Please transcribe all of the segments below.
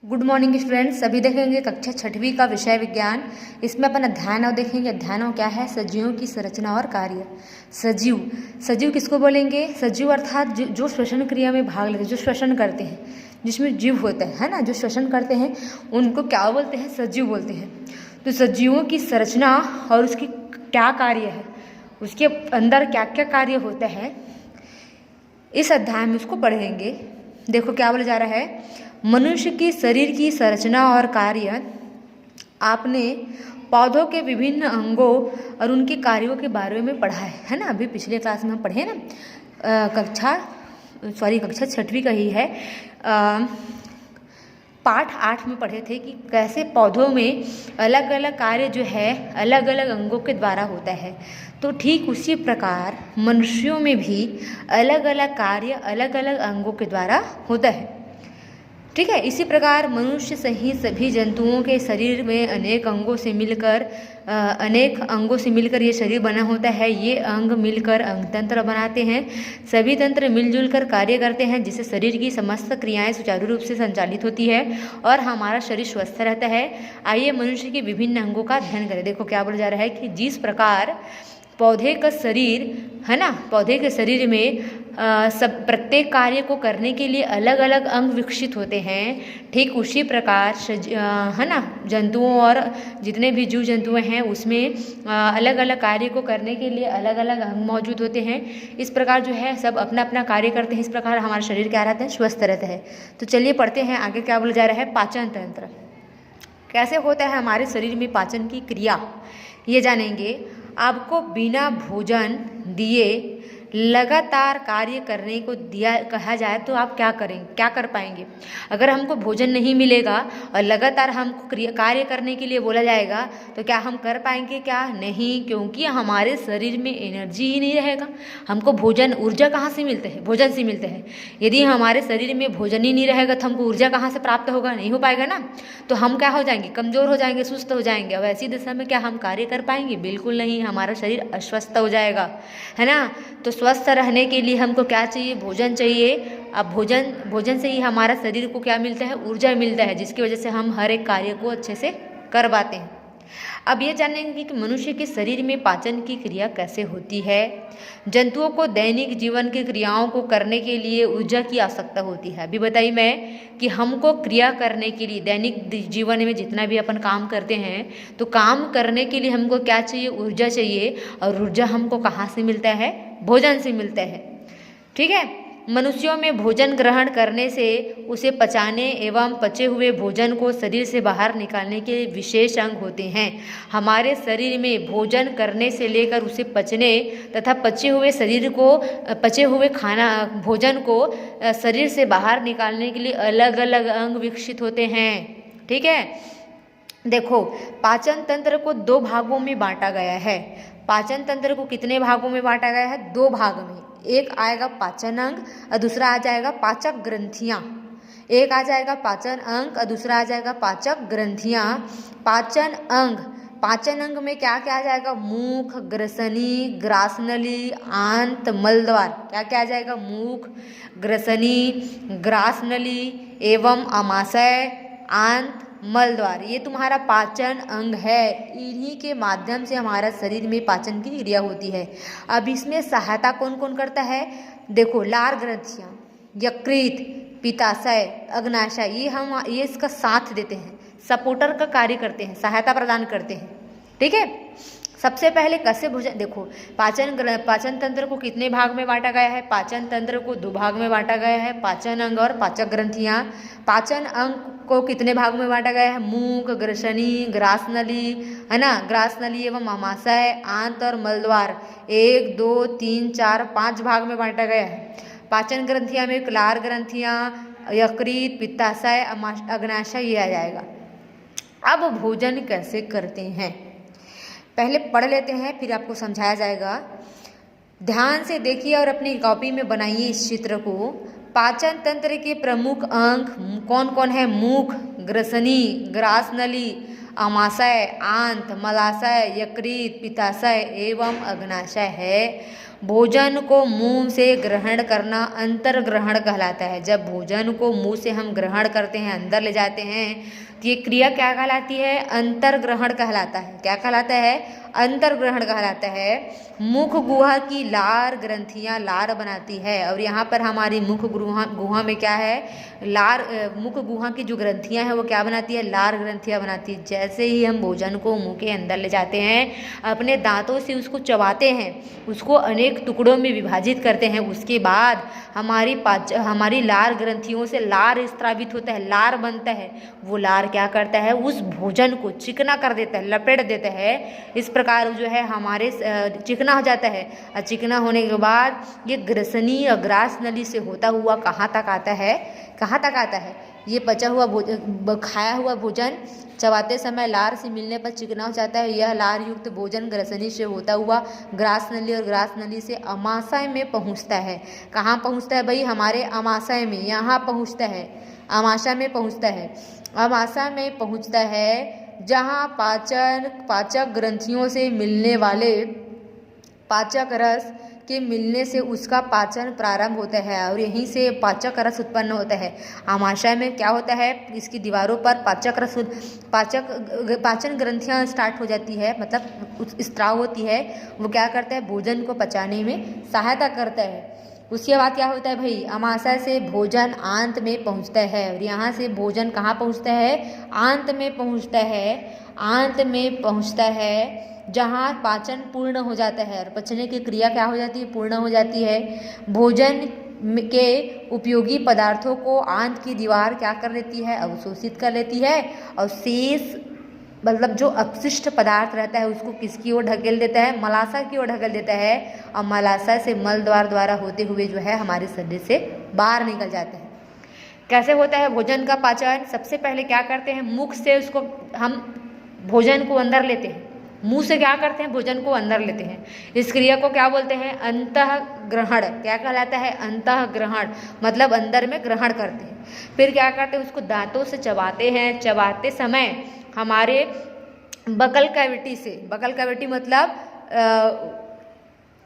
Good morning students. अभी देखेंगे कक्षा छठवीं का विषय विज्ञान। इसमें अपन अध्याय देखेंगे। अध्याय क्या है? सजीवों की संरचना और कार्य। सजीव किसको बोलेंगे? सजीव अर्थात जो श्वसन क्रिया में भाग लेते हैं, जो श्वसन करते हैं, जिसमें जीव होता है ना, जो श्वसन करते हैं उनको क्या बोलते हैं? सजीव बोलते हैं। तो सजीवों की संरचना और उसकी क्या कार्य है, उसके अंदर क्या क्या कार्य होता है, इस अध्याय में उसको पढ़ेंगे। देखो क्या बोला जा रहा है, मनुष्य के शरीर की संरचना और कार्य। आपने पौधों के विभिन्न अंगों और उनके कार्यों के बारे में पढ़ा है ना। अभी पिछले क्लास में हम पढ़े ना, कक्षा छठवीं का ही है, पाठ 8 में पढ़े थे कि कैसे पौधों में अलग अलग कार्य जो है अलग अलग अंगों के द्वारा होता है। तो ठीक उसी प्रकार मनुष्यों में भी अलग अलग कार्य अलग अलग अंगों के द्वारा होता है। ठीक है। इसी प्रकार मनुष्य सहित सभी जंतुओं के शरीर में अनेक अंगों से मिलकर ये शरीर बना होता है। ये अंग मिलकर अंग तंत्र बनाते हैं। सभी तंत्र मिलजुल कर कार्य करते हैं, जिससे शरीर की समस्त क्रियाएं सुचारू रूप से संचालित होती है और हमारा शरीर स्वस्थ रहता है। आइए मनुष्य के विभिन्न अंगों का अध्ययन करें। देखो क्या बोला जा रहा है कि जिस प्रकार पौधे का शरीर है ना, पौधे के शरीर में सब प्रत्येक कार्य को करने के लिए अलग अलग अंग विकसित होते हैं, ठीक उसी प्रकार है ना जंतुओं और जितने भी जीव जंतु हैं उसमें अलग अलग कार्य को करने के लिए अलग अलग अंग मौजूद होते हैं। इस प्रकार जो है सब अपना अपना कार्य करते हैं। इस प्रकार हमारा शरीर क्या रहता है? स्वस्थ रहता है। तो चलिए पढ़ते हैं आगे क्या बोला जा रहा है। पाचन तंत्र कैसे होता है हमारे शरीर में, पाचन की क्रिया ये जानेंगे। आपको बिना भोजन दिए लगातार कार्य करने को दिया कहा जाए तो आप क्या करेंगे, क्या कर पाएंगे? अगर हमको भोजन नहीं मिलेगा और लगातार हमको कार्य करने के लिए बोला जाएगा तो क्या हम कर पाएंगे? क्या नहीं, क्योंकि हमारे शरीर में एनर्जी ही नहीं रहेगा। हमको भोजन ऊर्जा कहाँ से मिलते हैं? भोजन से मिलते हैं। यदि हमारे शरीर में भोजन ही नहीं रहेगा तो हमको ऊर्जा कहाँ से प्राप्त होगा? नहीं हो पाएगा ना। तो हम क्या हो जाएंगे? कमज़ोर हो जाएंगे, सुस्त हो जाएंगे। अब ऐसी दशा में क्या हम कार्य कर पाएंगे? बिल्कुल नहीं। हमारा शरीर अस्वस्थ हो जाएगा, है ना। तो स्वस्थ रहने के लिए हमको क्या चाहिए? भोजन चाहिए। अब भोजन से ही हमारा शरीर को क्या मिलता है? ऊर्जा मिलता है, जिसकी वजह से हम हर एक कार्य को अच्छे से कर पाते हैं। अब ये जानेंगे कि मनुष्य के शरीर में पाचन की क्रिया कैसे होती है। जंतुओं को दैनिक जीवन की क्रियाओं को करने के लिए ऊर्जा की आवश्यकता होती है। अभी बताई मैं कि हमको क्रिया करने के लिए दैनिक जीवन में जितना भी अपन काम करते हैं तो काम करने के लिए हमको क्या चाहिए? ऊर्जा चाहिए। और ऊर्जा हमको कहाँ से मिलता है? भोजन से मिलता है। ठीक है। मनुष्यों में भोजन ग्रहण करने से उसे पचाने एवं पचे हुए भोजन को शरीर से बाहर निकालने के विशेष अंग होते हैं। हमारे शरीर में भोजन करने से लेकर उसे पचने तथा पचे हुए भोजन को शरीर से बाहर निकालने के लिए अलग अलग अंग विकसित होते हैं। ठीक है। देखो पाचन तंत्र को 2 भागों में बांटा गया है। पाचन तंत्र को कितने भागों में बांटा गया है? 2 भाग में। एक आएगा पाचन अंग और दूसरा आ जाएगा पाचक ग्रंथियाँ। एक आ जाएगा पाचन अंग और दूसरा आ जाएगा पाचक ग्रंथियाँ। पाचन अंग में क्या क्या आ जाएगा? मुख, ग्रसनी, ग्रासनली, आंत, मलद्वार। क्या क्या आ जाएगा? मुख, ग्रसनी, ग्रासनली एवं आमाशय, आंत, मलद्वार। ये तुम्हारा पाचन अंग है। इन्हीं के माध्यम से हमारा शरीर में पाचन की क्रिया होती है। अब इसमें सहायता कौन कौन करता है? देखो लार ग्रंथियाँ, यकृत, पित्ताशय, अग्नाशय, ये इसका साथ देते हैं, सपोर्टर का कार्य करते हैं, सहायता प्रदान करते हैं। ठीक है। सबसे पहले कैसे भोजन, देखो पाचन तंत्र को कितने भाग में बांटा गया है? पाचन तंत्र को 2 भाग में बांटा गया है, पाचन अंग और पाचक ग्रंथियाँ। पाचन अंग को कितने भाग में बांटा गया है? मुख, ग्रसनी, ग्रासनली, है ना, ग्रासनली एवं आमाशय, आंत और मलद्वार। 1, 2, 3, 4, 5 भाग में बांटा गया है। पाचन ग्रंथियाँ में लार ग्रंथियाँ, यकृत, पित्ताशय, अग्नाशय ये आ जाएगा। अब भोजन कैसे करते हैं पहले पढ़ लेते हैं, फिर आपको समझाया जाएगा। ध्यान से देखिए और अपनी कॉपी में बनाइए इस चित्र को। पाचन तंत्र के प्रमुख अंग कौन कौन है? मुख, ग्रसनी, ग्रासनली, आमाशय, आंत, मलाशय, यकृत, पित्ताशय एवं अग्नाशय है। भोजन को मुंह से ग्रहण करना अंतर्ग्रहण कहलाता है। जब भोजन को मुंह से हम ग्रहण करते हैं, अंदर ले जाते हैं, तो ये क्रिया क्या कहलाती है? अंतर्ग्रहण कहलाता है। क्या कहलाता है? अंतर्ग्रहण कहलाता है। मुख गुहा की लार ग्रंथियां लार बनाती है, और यहाँ पर हमारी मुख गुहा में क्या है? लार, मुख गुहा की जो ग्रंथियां हैं वो क्या बनाती है? लार ग्रंथियां बनाती है। जैसे ही हम भोजन को मुंह के अंदर ले जाते हैं, अपने दांतों से उसको चबाते हैं, उसको अनेक टुकड़ों में विभाजित करते हैं, उसके बाद हमारी लार ग्रंथियों से लार स्त्रावित होता है, लार बनता है। वो लार क्या करता है? उस भोजन को चिकना कर देता है, लपेट देता है। इस प्रकार जो है हमारे चिकना हो जाता है, और चिकना होने के बाद ये ग्रसनी और ग्रास नली से होता हुआ कहाँ तक आता है? कहाँ तक आता है? ये पचा हुआ खाया हुआ भोजन चबाते समय लार से मिलने पर चिकना हो जाता है। यह लार युक्त भोजन ग्रसनी से होता हुआ ग्रास नली और ग्रास नली से अमाशय में पहुंचता है। कहाँ पहुंचता है भाई? हमारे अमाशय में, यहाँ पहुंचता है, अमाशय में पहुंचता है। अमाशय में पहुंचता है जहाँ पाचक ग्रंथियों से मिलने वाले पाचक रस के मिलने से उसका पाचन प्रारंभ होता है, और यहीं से पाचक रस उत्पन्न होता है। आमाशय में क्या होता है? इसकी दीवारों पर पाचन ग्रंथियां स्टार्ट हो जाती है, मतलब स्त्राव होती है। वो क्या करता है? भोजन को पचाने में सहायता करता है। उसके बाद क्या होता है भाई? अमाशय से भोजन आंत में पहुंचता है, और यहाँ से भोजन कहाँ पहुंचता है? आंत में पहुंचता है। आंत में पहुंचता है जहाँ पाचन पूर्ण हो जाता है, और पचने की क्रिया क्या हो जाती है? पूर्ण हो जाती है। भोजन के उपयोगी पदार्थों को आंत की दीवार क्या कर लेती है? अवशोषित कर लेती है, और शेष मतलब जो अपशिष्ट पदार्थ रहता है उसको किसकी ओर ढकेल देता है? मलाशय की ओर ढकेल देता है, और मलाशय से मल द्वारा होते हुए जो है हमारे शरीर से बाहर निकल जाता है। कैसे होता है भोजन का पाचन? सबसे पहले क्या करते हैं? मुख से उसको हम भोजन को अंदर लेते हैं। मुंह से क्या करते हैं? भोजन को अंदर लेते हैं। इस क्रिया को क्या बोलते हैं? अंतःग्रहण। क्या कहलाता है? अंतःग्रहण, मतलब अंदर में ग्रहण करते हैं। फिर क्या करते हैं? उसको दांतों से चबाते हैं। चबाते समय हमारे बकल कैविटी मतलब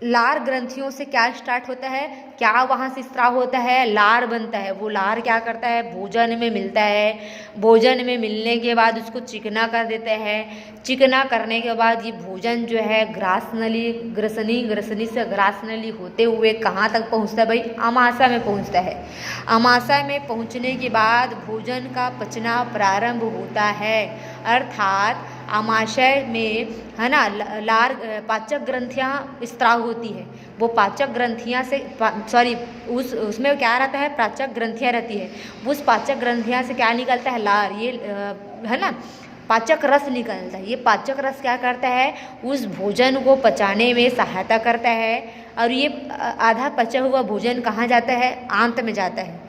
लार ग्रंथियों से क्या स्टार्ट होता है? क्या वहाँ से स्त्राव होता है? लार बनता है। वो लार क्या करता है? भोजन में मिलता है। भोजन में मिलने के बाद उसको चिकना कर देता है। चिकना करने के बाद ये भोजन जो है ग्रसनी से ग्रास नली होते हुए कहाँ तक पहुँचता है भाई? अमाशय में पहुँचता है। अमाशय में पहुँचने के बाद भोजन का पचना प्रारंभ होता है, अर्थात आमाशय में है ना लार पाचक ग्रंथियाँ स्त्राव होती है। वो पाचक ग्रंथियाँ से उसमें क्या रहता है? पाचक ग्रंथियाँ रहती है। उस पाचक ग्रंथियाँ से क्या निकलता है? लार, ये है ना पाचक रस निकलता है। ये पाचक रस क्या करता है? उस भोजन को पचाने में सहायता करता है, और ये आधा पचा हुआ भोजन कहाँ जाता है? आंत में जाता है।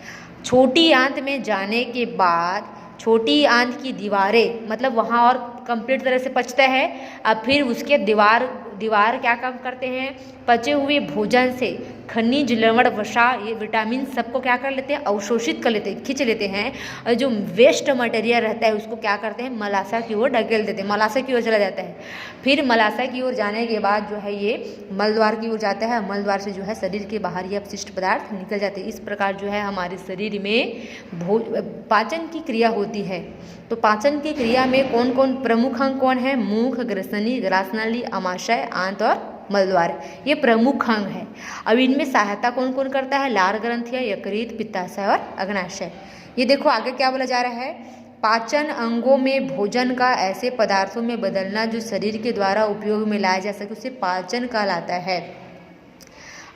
छोटी आंत में जाने के बाद छोटी आंत की दीवारें, मतलब वहाँ और कंप्लीट तरह से पचता है। अब फिर उसके दीवार क्या काम करते हैं? पचे हुए भोजन से खनिज, लवण, वसा, ये विटामिन सबको क्या कर लेते हैं? अवशोषित कर लेते हैं, खींच लेते हैं, और जो वेस्ट मटेरियल रहता है उसको क्या करते हैं? मलाशय की ओर ढकेल देते हैं, मलाशय की ओर चला जाता है। फिर मलाशय की ओर जाने के बाद जो है ये मलद्वार की ओर जाता है। मलद्वार से जो है शरीर के बाहर ये अपशिष्ट पदार्थ निकल जाते हैं। इस प्रकार जो है हमारे शरीर में पाचन की क्रिया होती है। तो पाचन की क्रिया में कौन कौन प्रमुख अंग कौन है? मुख, ग्रसनी, ग्रासनाली, अमाशय, आंत और मलद्वार, ये प्रमुख अंग है। अब इनमें सहायता कौन कौन करता है? लार ग्रंथियाँ, यकृत, पित्ताशय और अग्नाशय। ये देखो आगे क्या बोला जा रहा है? पाचन अंगों में भोजन का ऐसे पदार्थों में बदलना जो शरीर के द्वारा उपयोग में लाया जा सके उसे पाचन कहलाता है।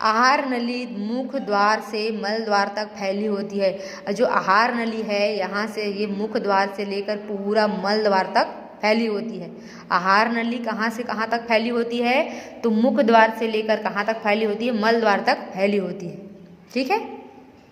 आहार नली मुख द्वार से मल द्वार तक फैली होती है। जो आहार नली है यहाँ से ये मुख द्वार से लेकर पूरा मल द्वार तक फैली होती है। आहार नली कहाँ से कहाँ तक फैली होती है? तो मुख द्वार से लेकर कहाँ तक फैली होती है? मल द्वार तक फैली होती है। ठीक है।